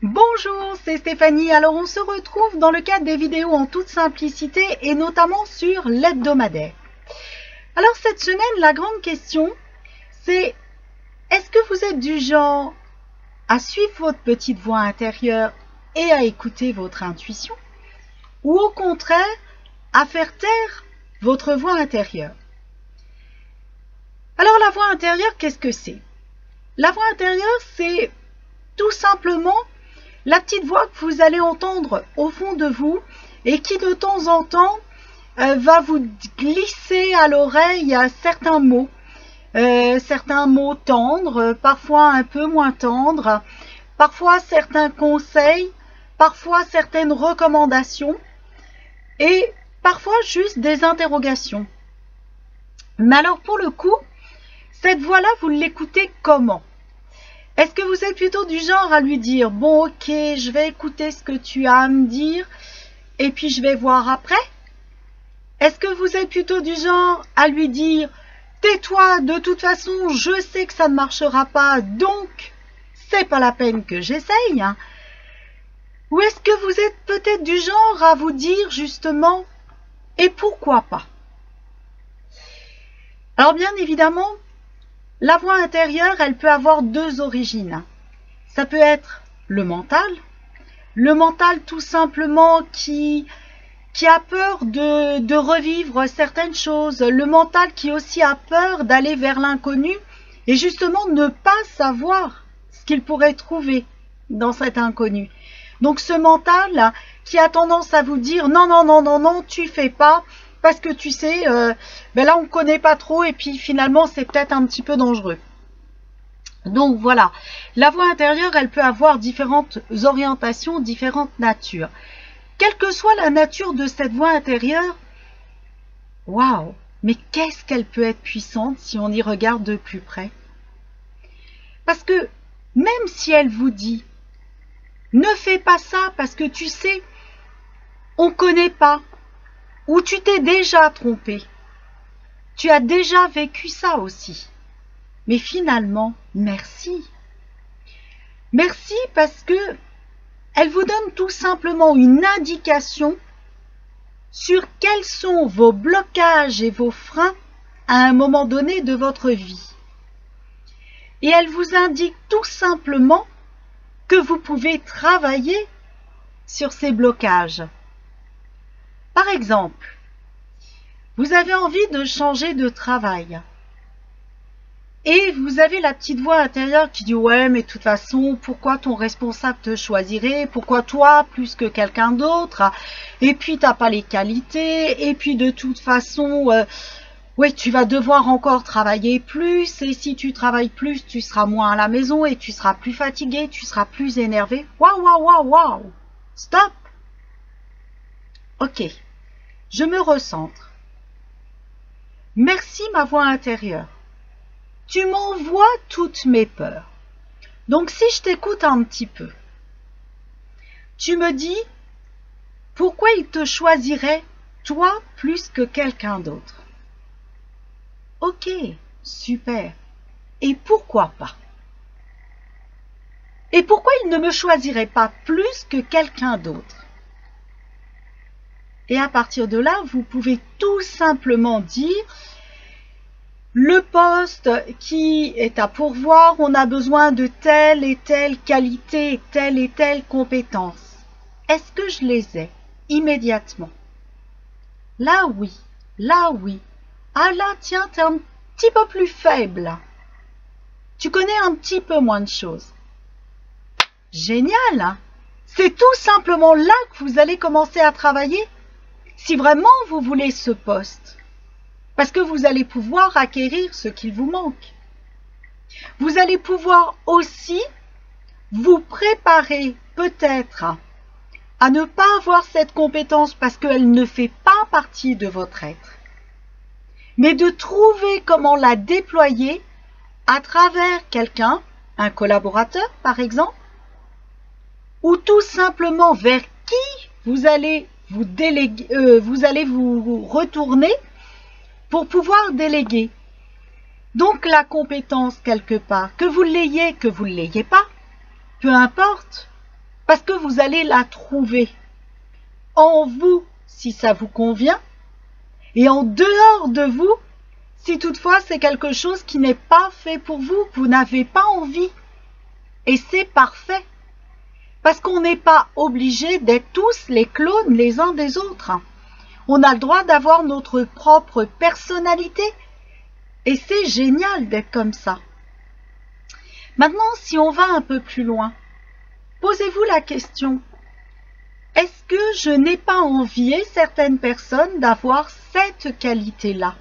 Bonjour, c'est Stéphanie. Alors on se retrouve dans le cadre des vidéos en toute simplicité et notamment sur l'hebdomadaire. Alors cette semaine, la grande question, c'est est-ce que vous êtes du genre à suivre votre petite voix intérieure et à écouter votre intuition, ou au contraire à faire taire votre voix intérieure? Alors la voix intérieure, qu'est-ce que c'est? La voix intérieure, c'est tout simplement la petite voix que vous allez entendre au fond de vous et qui de temps en temps va vous glisser à l'oreille certains mots tendres, parfois un peu moins tendres, parfois certains conseils, parfois certaines recommandations et parfois juste des interrogations. Mais alors pour le coup, cette voix-là, vous l'écoutez comment? Est-ce que vous êtes plutôt du genre à lui dire « Bon, ok, je vais écouter ce que tu as à me dire et puis je vais voir après » Est-ce que vous êtes plutôt du genre à lui dire « Tais-toi, de toute façon, je sais que ça ne marchera pas, donc c'est pas la peine que j'essaye » Ou est-ce que vous êtes peut-être du genre à vous dire justement « Et pourquoi pas » Alors bien évidemment, la voix intérieure, elle peut avoir deux origines. Ça peut être le mental tout simplement qui a peur de revivre certaines choses, le mental qui aussi a peur d'aller vers l'inconnu et justement ne pas savoir ce qu'il pourrait trouver dans cet inconnu. Donc ce mental qui a tendance à vous dire non, non, non, non, non, tu fais pas, parce que tu sais, là on ne connaît pas trop et puis finalement c'est peut-être un petit peu dangereux. Donc voilà, la voix intérieure, elle peut avoir différentes orientations, différentes natures. Quelle que soit la nature de cette voix intérieure, waouh, mais qu'est-ce qu'elle peut être puissante si on y regarde de plus près. Parce que même si elle vous dit ne fais pas ça parce que tu sais, on ne connaît pas, ou tu t'es déjà trompé. Tu as déjà vécu ça aussi. Mais finalement, merci. Merci parce que elle vous donne tout simplement une indication sur quels sont vos blocages et vos freins à un moment donné de votre vie. Et elle vous indique tout simplement que vous pouvez travailler sur ces blocages. Par exemple, vous avez envie de changer de travail et vous avez la petite voix intérieure qui dit « Ouais, mais de toute façon, pourquoi ton responsable te choisirait? Pourquoi toi plus que quelqu'un d'autre? Et puis, tu n'as pas les qualités. Et puis, de toute façon, ouais, tu vas devoir encore travailler plus. Et si tu travailles plus, tu seras moins à la maison et tu seras plus fatigué, tu seras plus énervé. Waouh, waouh, waouh, waouh! Stop! Ok. Je me recentre. Merci ma voix intérieure. Tu m'envoies toutes mes peurs. Donc si je t'écoute un petit peu, tu me dis pourquoi il te choisirait toi plus que quelqu'un d'autre. Ok, super. Et pourquoi pas? Et pourquoi il ne me choisirait pas plus que quelqu'un d'autre? Et à partir de là, vous pouvez tout simplement dire le poste qui est à pourvoir, on a besoin de telle et telle qualité, telle et telle compétence. Est-ce que je les ai immédiatement? Là oui, là oui. Ah là, tiens, t'es un petit peu plus faible. Tu connais un petit peu moins de choses. Génial, hein? C'est tout simplement là que vous allez commencer à travailler. Si vraiment vous voulez ce poste, parce que vous allez pouvoir acquérir ce qu'il vous manque. Vous allez pouvoir aussi vous préparer peut-être à ne pas avoir cette compétence parce qu'elle ne fait pas partie de votre être, mais de trouver comment la déployer à travers quelqu'un, un collaborateur par exemple, ou tout simplement vers qui vous allez vous déléguer, vous allez vous retourner pour pouvoir déléguer. Donc la compétence quelque part, que vous l'ayez, que vous ne l'ayez pas, peu importe, Parce que vous allez la trouver en vous si ça vous convient et en dehors de vous si toutefois c'est quelque chose qui n'est pas fait pour vous, que vous n'avez pas envie. Et c'est parfait. Parce qu'on n'est pas obligé d'être tous les clones les uns des autres. On a le droit d'avoir notre propre personnalité. Et c'est génial d'être comme ça. Maintenant, si on va un peu plus loin, posez-vous la question. Est-ce que je n'ai pas envié certaines personnes d'avoir cette qualité-là,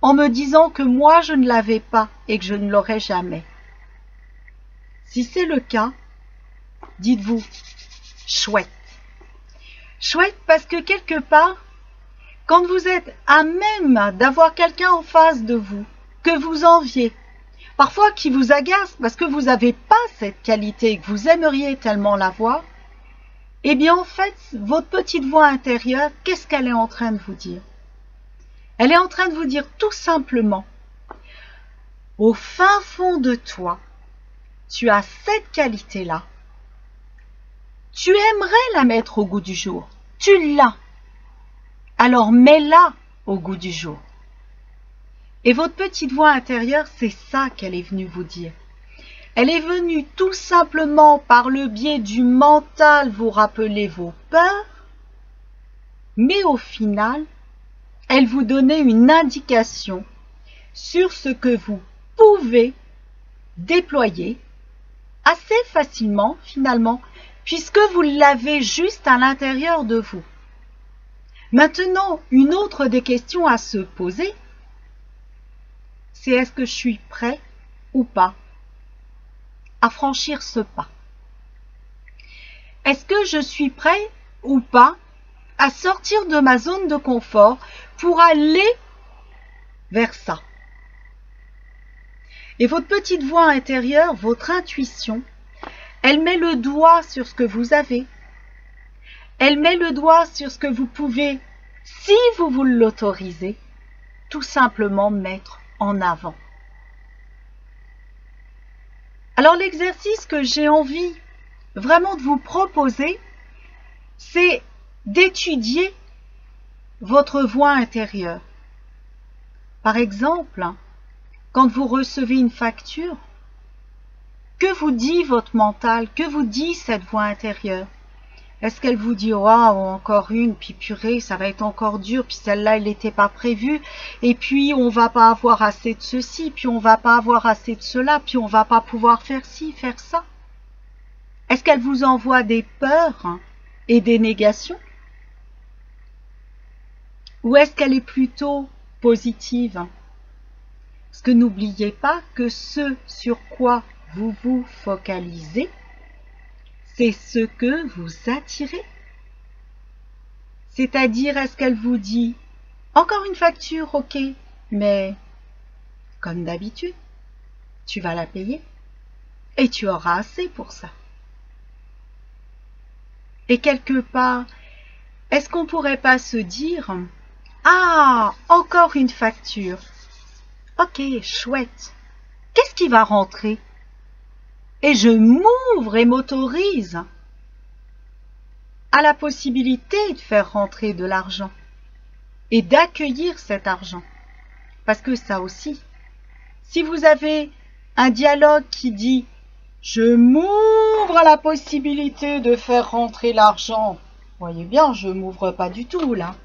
en me disant que moi je ne l'avais pas et que je ne l'aurais jamais? Si c'est le cas, dites-vous, chouette. Chouette parce que quelque part, quand vous êtes à même d'avoir quelqu'un en face de vous, que vous enviez, parfois qui vous agace parce que vous n'avez pas cette qualité et que vous aimeriez tellement l'avoir, eh bien en fait, votre petite voix intérieure, qu'est-ce qu'elle est en train de vous dire? Elle est en train de vous dire tout simplement, au fin fond de toi, tu as cette qualité-là. Tu aimerais la mettre au goût du jour. Tu l'as. Alors mets-la au goût du jour. Et votre petite voix intérieure, c'est ça qu'elle est venue vous dire. Elle est venue tout simplement par le biais du mental vous rappeler vos peurs, mais au final, elle vous donnait une indication sur ce que vous pouvez déployer assez facilement finalement, puisque vous l'avez juste à l'intérieur de vous. Maintenant, une autre des questions à se poser, c'est est-ce que je suis prêt ou pas à franchir ce pas? Est-ce que je suis prêt ou pas à sortir de ma zone de confort pour aller vers ça? Et votre petite voix intérieure, votre intuition, elle met le doigt sur ce que vous avez. Elle met le doigt sur ce que vous pouvez, si vous l'autorisez, tout simplement mettre en avant. Alors l'exercice que j'ai envie vraiment de vous proposer, c'est d'étudier votre voix intérieure. Par exemple, quand vous recevez une facture, que vous dit votre mental? Que vous dit cette voix intérieure? Est-ce qu'elle vous dit « Waouh, encore une, puis purée, ça va être encore dur, puis celle-là, elle n'était pas prévue, et puis on va pas avoir assez de ceci, puis on va pas avoir assez de cela, puis on va pas pouvoir faire ci, faire ça ». Est-ce qu'elle vous envoie des peurs et des négations? Ou est-ce qu'elle est plutôt positive? Parce que n'oubliez pas que ce sur quoi vous vous focalisez, c'est ce que vous attirez. C'est-à-dire, est-ce qu'elle vous dit « Encore une facture, ok, mais comme d'habitude, tu vas la payer et tu auras assez pour ça. » Et quelque part, est-ce qu'on ne pourrait pas se dire « Ah, encore une facture, ok, chouette, qu'est-ce qui va rentrer ?» Et je m'ouvre et m'autorise à la possibilité de faire rentrer de l'argent et d'accueillir cet argent. Parce que ça aussi, si vous avez un dialogue qui dit « Je m'ouvre à la possibilité de faire rentrer l'argent », voyez bien, je m'ouvre pas du tout là.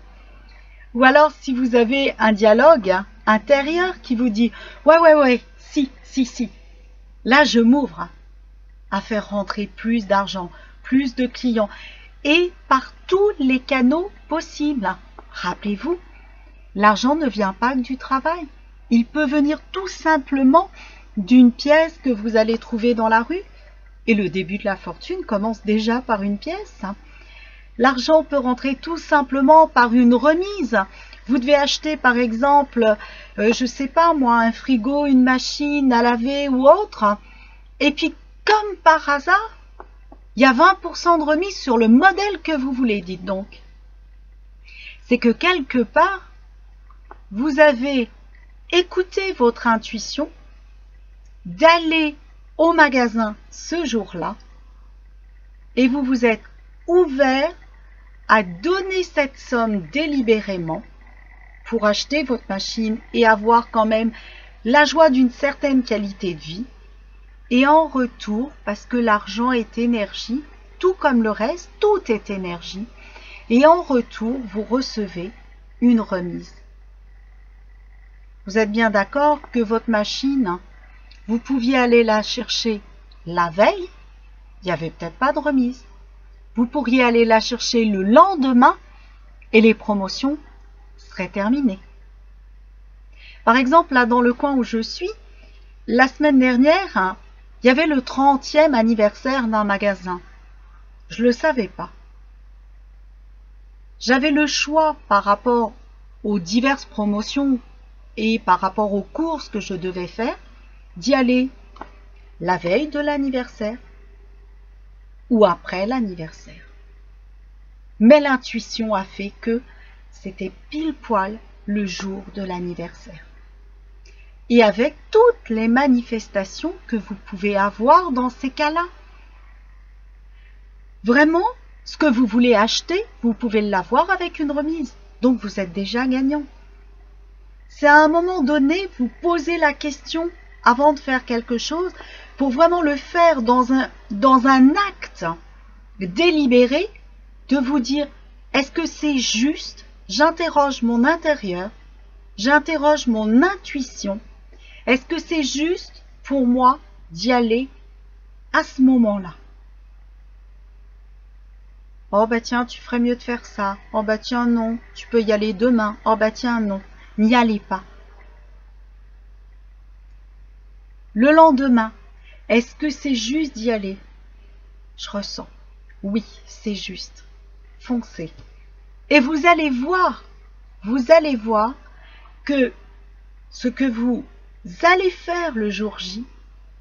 Ou alors si vous avez un dialogue intérieur qui vous dit « Ouais, si, là je m'ouvre » à faire rentrer plus d'argent, plus de clients, et par tous les canaux possibles. Rappelez-vous, l'argent ne vient pas que du travail. Il peut venir tout simplement d'une pièce que vous allez trouver dans la rue, et le début de la fortune commence déjà par une pièce. L'argent peut rentrer tout simplement par une remise. Vous devez acheter par exemple, je sais pas moi, un frigo, une machine à laver ou autre, et puis comme par hasard, il y a 20% de remise sur le modèle que vous voulez, dites donc. C'est que quelque part, vous avez écouté votre intuition d'aller au magasin ce jour-là et vous vous êtes ouvert à donner cette somme délibérément pour acheter votre machine et avoir quand même la joie d'une certaine qualité de vie. Et en retour, parce que l'argent est énergie, tout comme le reste, tout est énergie, et en retour, vous recevez une remise. Vous êtes bien d'accord que votre machine, vous pouviez aller la chercher la veille, il n'y avait peut-être pas de remise. Vous pourriez aller la chercher le lendemain et les promotions seraient terminées. Par exemple, là dans le coin où je suis, la semaine dernière, il y avait le 30e anniversaire d'un magasin. Je ne le savais pas. J'avais le choix par rapport aux diverses promotions et par rapport aux courses que je devais faire, d'y aller la veille de l'anniversaire ou après l'anniversaire. Mais l'intuition a fait que c'était pile poil le jour de l'anniversaire. Et avec toutes les manifestations que vous pouvez avoir dans ces cas-là. Vraiment, ce que vous voulez acheter, vous pouvez l'avoir avec une remise. Donc vous êtes déjà gagnant. C'est à un moment donné, vous posez la question avant de faire quelque chose, pour vraiment le faire dans un acte délibéré, de vous dire, est-ce que c'est juste? J'interroge mon intérieur, j'interroge mon intuition. Est-ce que c'est juste pour moi d'y aller à ce moment-là? Oh bah tiens, tu ferais mieux de faire ça. Oh bah tiens, non, tu peux y aller demain. Oh bah tiens, non, n'y allez pas. Le lendemain, est-ce que c'est juste d'y aller? Je ressens. Oui, c'est juste. Foncez. Et vous allez voir que ce que vous allez faire le jour J,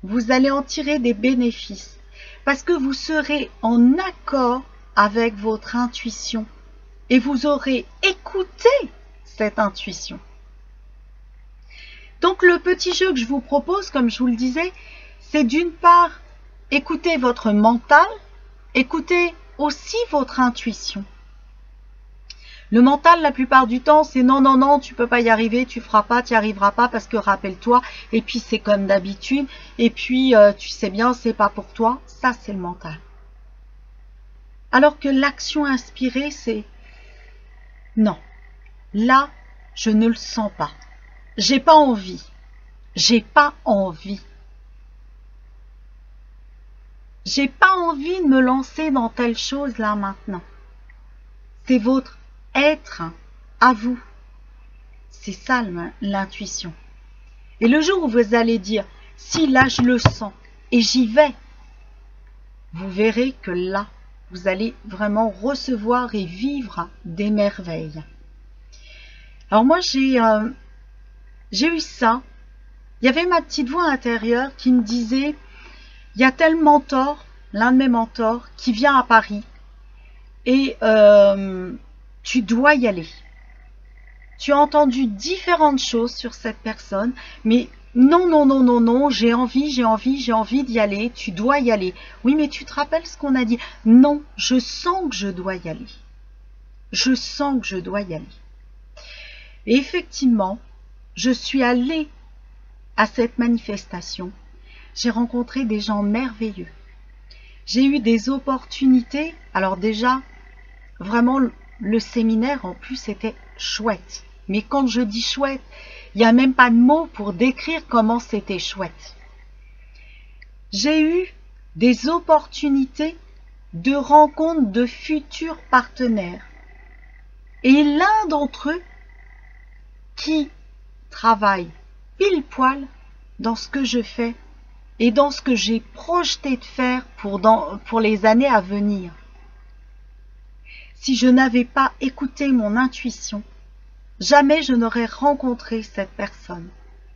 vous allez en tirer des bénéfices. Parce que vous serez en accord avec votre intuition. Et vous aurez écouté cette intuition. Donc le petit jeu que je vous propose, comme je vous le disais, c'est d'une part, écouter votre mental, écouter aussi votre intuition. Le mental, la plupart du temps, c'est non, non, non, tu peux pas y arriver, tu feras pas, tu n'y arriveras pas parce que rappelle-toi, et puis c'est comme d'habitude, et puis tu sais bien, c'est pas pour toi, ça c'est le mental. Alors que l'action inspirée, c'est non, là, je ne le sens pas, j'ai pas envie, j'ai pas envie. J'ai pas envie de me lancer dans telle chose là maintenant. C'est votre être à vous. C'est ça l'intuition. Et le jour où vous allez dire, si là je le sens et j'y vais, vous verrez que là, vous allez vraiment recevoir et vivre des merveilles. Alors moi j'ai eu ça. Il y avait ma petite voix intérieure qui me disait, il y a tel mentor, l'un de mes mentors, qui vient à Paris et tu dois y aller. Tu as entendu différentes choses sur cette personne, mais non, non, non, non, non, j'ai envie d'y aller, tu dois y aller. Oui, mais tu te rappelles ce qu'on a dit? Non, je sens que je dois y aller. Je sens que je dois y aller. Et effectivement, je suis allée à cette manifestation. J'ai rencontré des gens merveilleux. J'ai eu des opportunités. Alors déjà, vraiment, le séminaire en plus était chouette. Mais quand je dis chouette, il n'y a même pas de mots pour décrire comment c'était chouette. J'ai eu des opportunités de rencontre de futurs partenaires. Et l'un d'entre eux qui travaille pile poil dans ce que je fais et dans ce que j'ai projeté de faire pour les années à venir. Si je n'avais pas écouté mon intuition, jamais je n'aurais rencontré cette personne.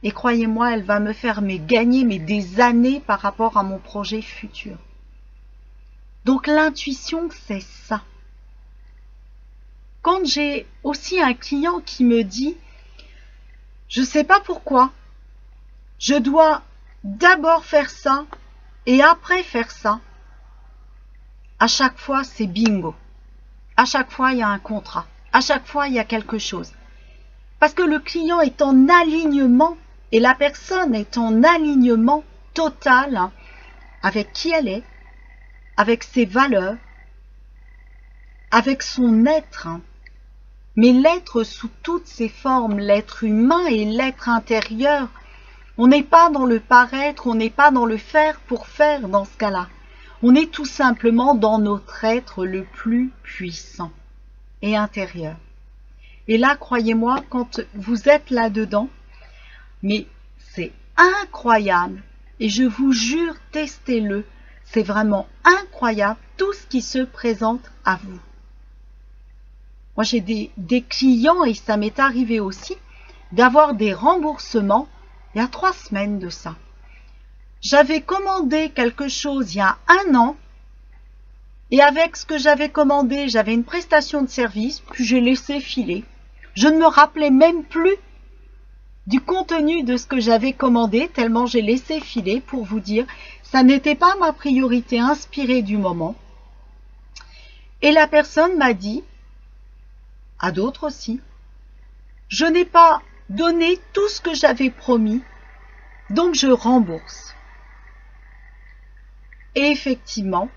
Et croyez-moi, elle va me faire gagner des années par rapport à mon projet futur. Donc l'intuition, c'est ça. Quand j'ai aussi un client qui me dit, je ne sais pas pourquoi, je dois d'abord faire ça et après faire ça. à chaque fois, c'est bingo. À chaque fois, il y a un contrat. À chaque fois, il y a quelque chose. Parce que le client est en alignement et la personne est en alignement total avec qui elle est, avec ses valeurs, avec son être. Mais l'être sous toutes ses formes, l'être humain et l'être intérieur. On n'est pas dans le paraître, on n'est pas dans le faire pour faire dans ce cas-là. On est tout simplement dans notre être le plus puissant et intérieur. Et là, croyez-moi, quand vous êtes là-dedans, mais c'est incroyable. Et je vous jure, testez-le. C'est vraiment incroyable tout ce qui se présente à vous. Moi, j'ai des clients et ça m'est arrivé aussi d'avoir des remboursements il y a 3 semaines de ça. J'avais commandé quelque chose il y a 1 an et avec ce que j'avais commandé, j'avais une prestation de service, puis j'ai laissé filer. Je ne me rappelais même plus du contenu de ce que j'avais commandé, tellement j'ai laissé filer pour vous dire, ça n'était pas ma priorité inspirée du moment. Et la personne m'a dit, à d'autres aussi, je n'ai pas donné tout ce que j'avais promis, donc je rembourse. Et effectivement,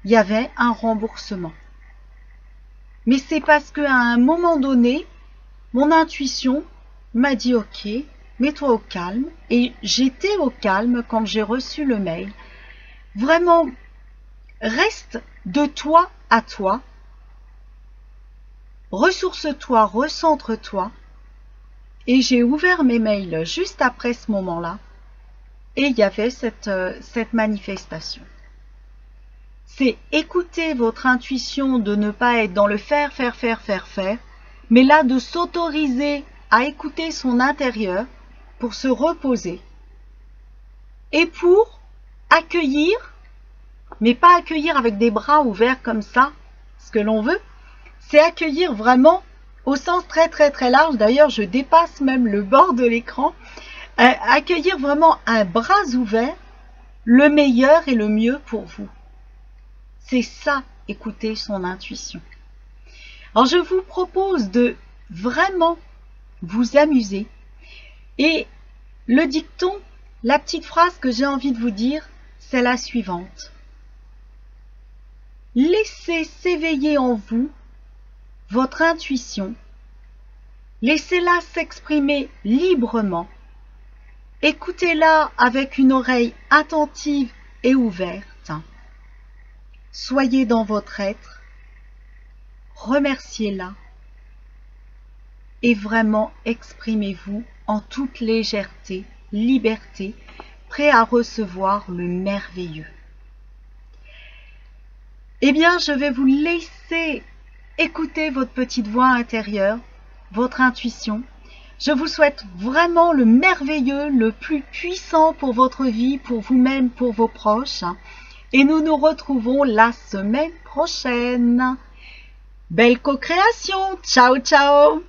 il y avait un remboursement. Mais c'est parce qu'à un moment donné, mon intuition m'a dit « Ok, mets-toi au calme ». Et j'étais au calme quand j'ai reçu le mail. Vraiment, reste de toi à toi. Ressource-toi, recentre-toi. Et j'ai ouvert mes mails juste après ce moment-là. Et il y avait cette manifestation. C'est écouter votre intuition de ne pas être dans le faire, mais là de s'autoriser à écouter son intérieur pour se reposer et pour accueillir, mais pas accueillir avec des bras ouverts comme ça, ce que l'on veut, c'est accueillir vraiment au sens très large, d'ailleurs je dépasse même le bord de l'écran, accueillir vraiment un bras ouvert, le meilleur et le mieux pour vous. C'est ça, écouter son intuition. Alors je vous propose de vraiment vous amuser. Et le dicton, la petite phrase que j'ai envie de vous dire, c'est la suivante. Laissez s'éveiller en vous votre intuition. Laissez-la s'exprimer librement. Écoutez-la avec une oreille attentive et ouverte. Soyez dans votre être, remerciez-la et vraiment exprimez-vous en toute légèreté, liberté, prêt à recevoir le merveilleux. Eh bien, je vais vous laisser écouter votre petite voix intérieure, votre intuition. Je vous souhaite vraiment le merveilleux, le plus puissant pour votre vie, pour vous-même, pour vos proches. Et nous nous retrouvons la semaine prochaine. Belle co-création. Ciao, ciao.